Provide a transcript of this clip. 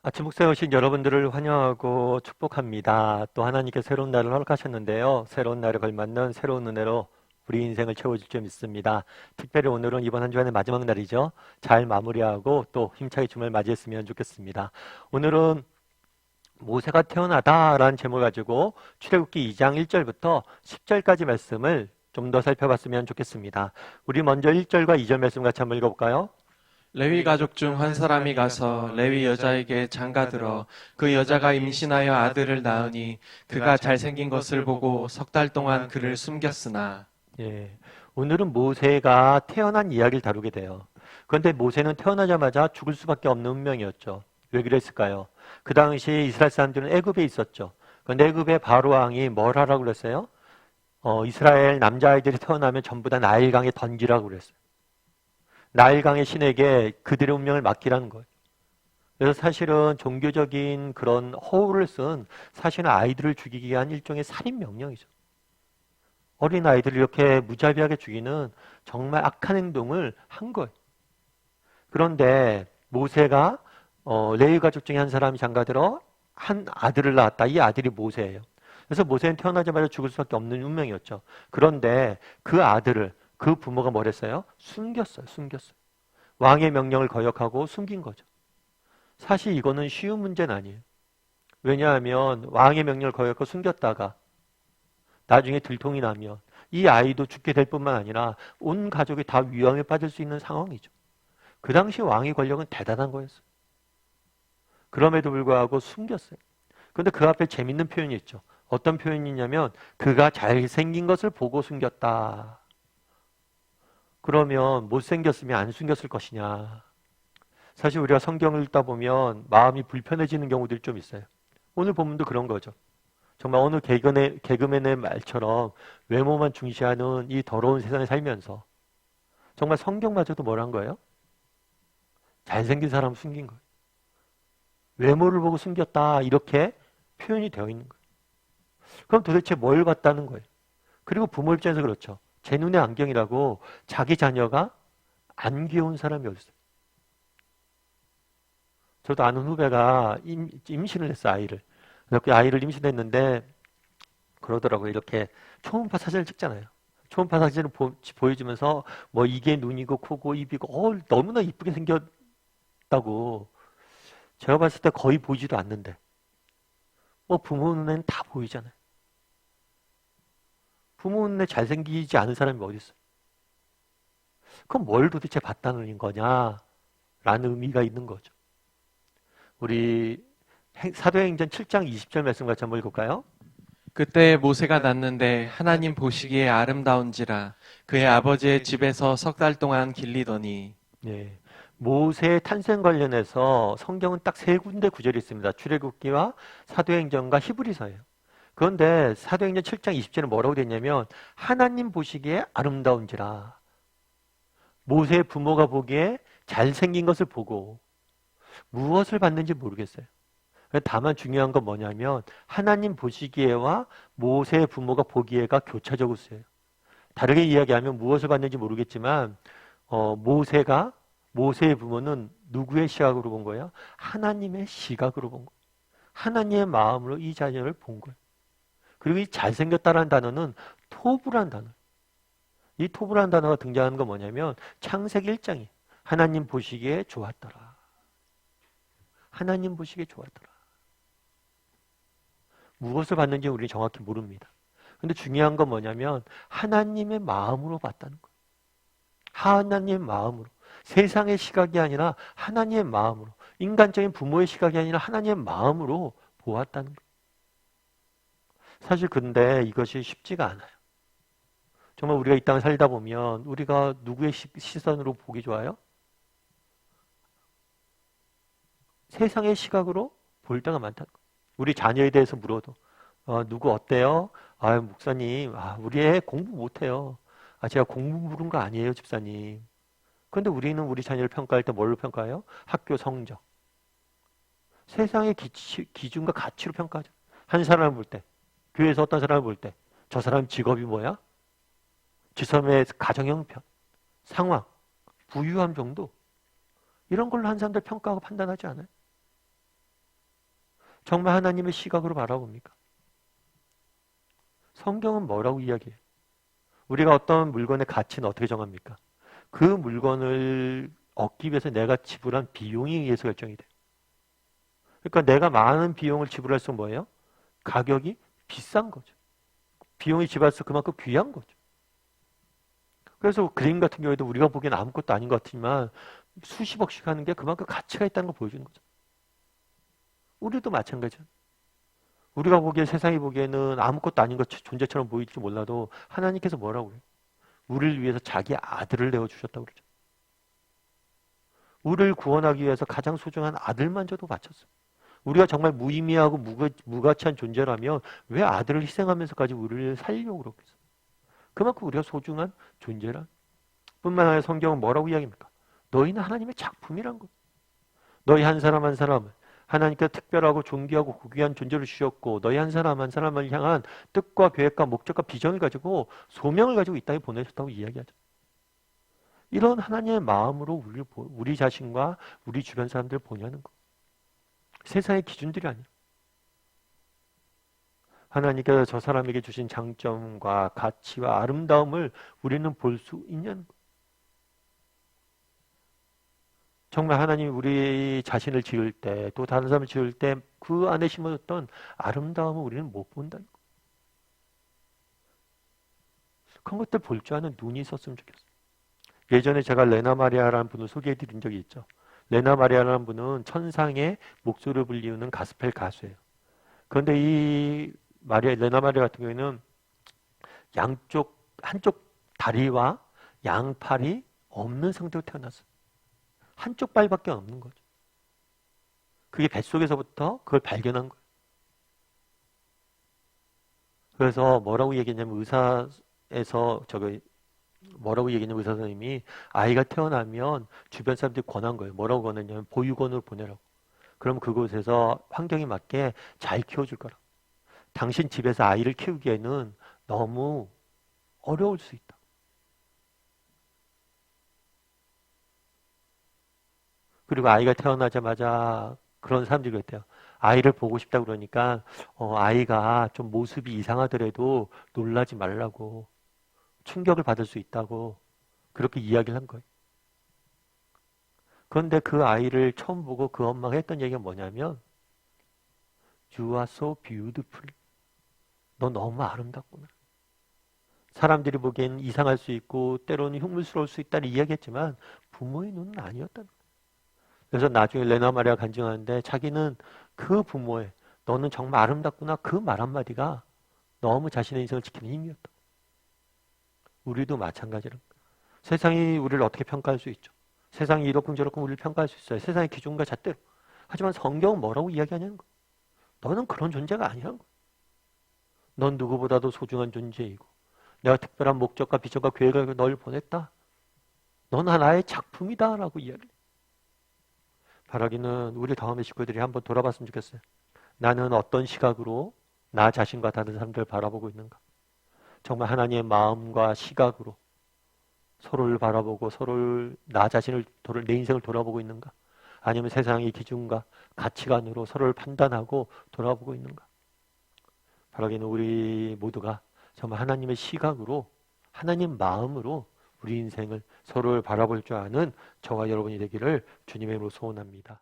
아침 목사에 오신 여러분들을 환영하고 축복합니다. 또 하나님께 새로운 날을 허락하셨는데요. 새로운 날에 걸맞는 새로운 은혜로 우리 인생을 채워줄 줄 믿습니다. 특별히 오늘은 이번 한 주간의 마지막 날이죠. 잘 마무리하고 또 힘차게 주말 맞이했으면 좋겠습니다. 오늘은 모세가 태어나다라는 제목을 가지고 출애굽기 2장 1절부터 10절까지 말씀을 좀 더 살펴봤으면 좋겠습니다. 우리 먼저 1절과 2절 말씀 같이 한번 읽어볼까요? 레위 가족 중 한 사람이 가서 레위 여자에게 장가들어 그 여자가 임신하여 아들을 낳으니 그가 잘생긴 것을 보고 석 달 동안 그를 숨겼으나. 예, 오늘은 모세가 태어난 이야기를 다루게 돼요. 그런데 모세는 태어나자마자 죽을 수밖에 없는 운명이었죠. 왜 그랬을까요? 그 당시 이스라엘 사람들은 애굽에 있었죠. 그런데 애굽의 바로 왕이 뭘 하라고 그랬어요? 이스라엘 남자아이들이 태어나면 전부 다 나일강에 던지라고 그랬어요. 나일강의 신에게 그들의 운명을 맡기라는 거예요. 그래서 사실은 종교적인 그런 허울을 쓴 사실은 아이들을 죽이기 위한 일종의 살인 명령이죠. 어린 아이들을 이렇게 무자비하게 죽이는 정말 악한 행동을 한 거예요. 그런데 모세가 레위 가족 중에 한 사람이 장가들어 한 아들을 낳았다. 이 아들이 모세예요. 그래서 모세는 태어나자마자 죽을 수밖에 없는 운명이었죠. 그런데 그 아들을 그 부모가 뭘 했어요? 숨겼어요. 왕의 명령을 거역하고 숨긴 거죠. 사실 이거는 쉬운 문제는 아니에요. 왜냐하면 왕의 명령을 거역하고 숨겼다가 나중에 들통이 나면 이 아이도 죽게 될 뿐만 아니라 온 가족이 다 위험에 빠질 수 있는 상황이죠. 그 당시 왕의 권력은 대단한 거였어요. 그럼에도 불구하고 숨겼어요. 그런데 그 앞에 재밌는 표현이 있죠. 어떤 표현이냐면 그가 잘생긴 것을 보고 숨겼다. 그러면 못생겼으면 안 숨겼을 것이냐. 사실 우리가 성경을 읽다 보면 마음이 불편해지는 경우들이 좀 있어요. 오늘 본문도 그런 거죠. 정말 어느 개그맨의 말처럼 외모만 중시하는 이 더러운 세상에 살면서 정말 성경마저도 뭘 한 거예요? 잘생긴 사람 숨긴 거예요. 외모를 보고 숨겼다 이렇게 표현이 되어 있는 거예요. 그럼 도대체 뭘 봤다는 거예요? 그리고 부모 입장에서 그렇죠. 제 눈에 안경이라고 자기 자녀가 안 귀여운 사람이 어딨어요? 저도 아는 후배가 임신을 했어요, 아이를. 이렇게 아이를 임신했는데 그러더라고요. 이렇게 초음파 사진을 찍잖아요. 초음파 사진을 보여주면서 뭐 이게 눈이고 코고 입이고 너무나 이쁘게 생겼다고. 제가 봤을 때 거의 보이지도 않는데 뭐 부모 눈에는 다 보이잖아요. 부모 눈에 잘생기지 않은 사람이 어디 있어요? 그럼 뭘 도대체 봤다는 거냐? 라는 의미가 있는 거죠. 우리 사도행전 7장 20절 말씀 같이 한번 읽을까요? 그때 모세가 낳는데 하나님 보시기에 아름다운지라 그의 아버지의 집에서 석 달 동안 길리더니. 네. 모세의 탄생 관련해서 성경은 딱 세 군데 구절이 있습니다. 출애굽기와 사도행전과 히브리서예요. 그런데 사도행전 7장 20절은 뭐라고 됐냐면 하나님 보시기에 아름다운지라. 모세의 부모가 보기에 잘생긴 것을 보고 무엇을 봤는지 모르겠어요. 다만 중요한 건 뭐냐면 하나님 보시기에와 모세의 부모가 보기에가 교차적으로 쓰여요. 다르게 이야기하면 무엇을 봤는지 모르겠지만 모세의 부모는 누구의 시각으로 본 거예요? 하나님의 시각으로 본 거예요. 하나님의 마음으로 이 자녀를 본 거예요. 그리고 이 잘생겼다라는 단어는 토부라는 단어. 이 토부라는 단어가 등장하는 건 뭐냐면 창세기 1장이 하나님 보시기에 좋았더라. 하나님 보시기에 좋았더라. 무엇을 봤는지 우리는 정확히 모릅니다. 근데 중요한 건 뭐냐면 하나님의 마음으로 봤다는 거예요. 하나님의 마음으로. 세상의 시각이 아니라 하나님의 마음으로. 인간적인 부모의 시각이 아니라 하나님의 마음으로 보았다는 거예요. 사실 근데 이것이 쉽지가 않아요. 정말 우리가 이 땅을 살다 보면 우리가 누구의 시선으로 보기 좋아요? 세상의 시각으로 볼 때가 많다는 거예요. 우리 자녀에 대해서 물어도 누구 어때요? 목사님, 우리 애 공부 못해요. 제가 공부 물은 거 아니에요, 집사님. 그런데 우리는 우리 자녀를 평가할 때 뭘로 평가해요? 학교 성적. 세상의 기준과 가치로 평가하죠. 한 사람을 볼 때, 교회에서 어떤 사람을 볼 때, 저 사람 직업이 뭐야? 저 사람의 가정 형편, 상황, 부유함 정도. 이런 걸로 한 사람들 평가하고 판단하지 않아요? 정말 하나님의 시각으로 바라봅니까? 성경은 뭐라고 이야기해요? 우리가 어떤 물건의 가치는 어떻게 정합니까? 그 물건을 얻기 위해서 내가 지불한 비용에 의해서 결정이 돼요. 그러니까 내가 많은 비용을 지불할수록 뭐예요? 가격이 비싼 거죠. 비용이 지불할수록 그만큼 귀한 거죠. 그래서 그림 같은 경우에도 우리가 보기엔 아무것도 아닌 것 같지만 수십억씩 하는 게 그만큼 가치가 있다는 걸 보여주는 거죠. 우리도 마찬가지예요. 우리가 보기에 세상이 보기에는 아무것도 아닌 것 존재처럼 보일지 몰라도 하나님께서 뭐라고 해요? 우리를 위해서 자기 아들을 내어주셨다고 그러죠. 우리를 구원하기 위해서 가장 소중한 아들만저도 바쳤어요. 우리가 정말 무의미하고 무가치한 존재라면 왜 아들을 희생하면서까지 우리를 살리려고 그러겠어요? 그만큼 우리가 소중한 존재라. 뿐만 아니라 성경은 뭐라고 이야기합니까? 너희는 하나님의 작품이란 것. 너희 한 사람 한 사람을 하나님께서 특별하고 존귀하고 고귀한 존재를 주셨고 너희 한 사람 한 사람을 향한 뜻과 계획과 목적과 비전을 가지고 소명을 가지고 이 땅에 보내셨다고 이야기하죠. 이런 하나님의 마음으로 우리 자신과 우리 주변 사람들을 보냐는 것. 세상의 기준들이 아니라 하나님께서 저 사람에게 주신 장점과 가치와 아름다움을 우리는 볼 수 있냐는 것. 정말 하나님이 우리 자신을 지을 때 또 다른 사람을 지을 때 그 안에 심어졌던 아름다움을 우리는 못 본다는 것. 그런 것들 볼 줄 아는 눈이 있었으면 좋겠어요. 예전에 제가 레나 마리아라는 분을 소개해 드린 적이 있죠. 레나 마리아라는 분은 천상의 목소리를 불리우는 가스펠 가수예요. 그런데 이 레나 마리아 같은 경우에는 한쪽 다리와 양팔이 없는 상태로 태어났어요. 한쪽 발밖에 없는 거죠. 그게 뱃속에서부터 그걸 발견한 거예요. 그래서 뭐라고 얘기했냐면 의사 선생님이 아이가 태어나면 주변 사람들이 권한 거예요. 뭐라고 권했냐면 보육원으로 보내라고. 그럼 그곳에서 환경에 맞게 잘 키워줄 거라고. 당신 집에서 아이를 키우기에는 너무 어려울 수 있다. 그리고 아이가 태어나자마자 그런 사람들이 그랬대요. 아이를 보고 싶다 그러니까 아이가 좀 모습이 이상하더라도 놀라지 말라고, 충격을 받을 수 있다고 그렇게 이야기를 한 거예요. 그런데 그 아이를 처음 보고 그 엄마가 했던 얘기가 뭐냐면 You are so beautiful. 너 너무 아름답구나. 사람들이 보기엔 이상할 수 있고 때로는 흉물스러울 수 있다는 이야기했지만 부모의 눈은 아니었다는 거예요. 그래서 나중에 레나 마리아가 간증하는데 자기는 그 부모의 너는 정말 아름답구나 그 말 한마디가 너무 자신의 인생을 지키는 힘이었다. 우리도 마찬가지로 세상이 우리를 어떻게 평가할 수 있죠. 세상이 이렇군 저렇군 우리를 평가할 수 있어요. 세상의 기준과 잣대로. 하지만 성경은 뭐라고 이야기하냐는 거예요. 너는 그런 존재가 아니라는 거예요. 넌 누구보다도 소중한 존재이고 내가 특별한 목적과 비전과 계획을 가지고 널 보냈다. 넌 하나의 작품이다 라고 이야기해요. 바라기는 우리 다음의 식구들이 한번 돌아봤으면 좋겠어요. 나는 어떤 시각으로 나 자신과 다른 사람들을 바라보고 있는가. 정말 하나님의 마음과 시각으로 서로를 바라보고 나 자신을 내 인생을 돌아보고 있는가. 아니면 세상의 기준과 가치관으로 서로를 판단하고 돌아보고 있는가. 바라기는 우리 모두가 정말 하나님의 시각으로 하나님 마음으로 우리 인생을 서로를 바라볼 줄 아는 저와 여러분이 되기를 주님의 이름으로 소원합니다.